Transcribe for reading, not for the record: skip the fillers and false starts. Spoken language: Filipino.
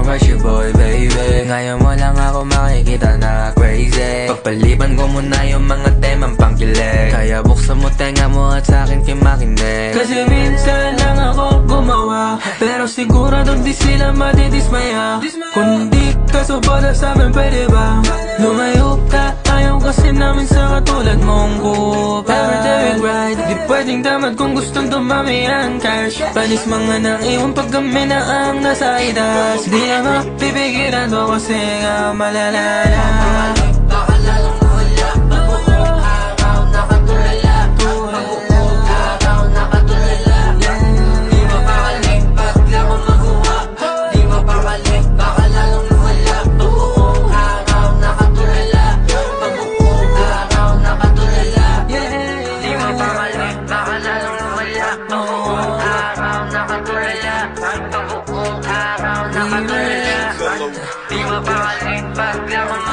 rush your boy, baby. Ngayon mo lang ako makikita na crazy. Pagpaliban ko muna yung mga temang pangkilig. Kaya buksan mo tenga mo at sa'kin kayo makinig. Kasi minsan lang ako gumawa, pero sigurado di sila madidismaya. Kung di ka sobra sa'min, pwede ba lumayo ka? Ayaw kasi namin sa katulad mong kupa. Everyday right, di pwedeng damad kung gustong dumami ang cash. Panis mga nang iwan pag kami na ang nasa itas. Di na mapipigilan to kasi nga malalala. Baka lalong wala, mabuong araw nakatulala. Mabuong araw nakatulala. Di mapakaling pag lang ako makuha. Di mapakaling, baka lalong wala. Mabuong araw nakatulala. Mabuong araw nakatulala. Di mapakaling, baka lalong wala. Mabuong araw nakatulala. Mabuong araw nakatulala. Di mapakaling pag lang ako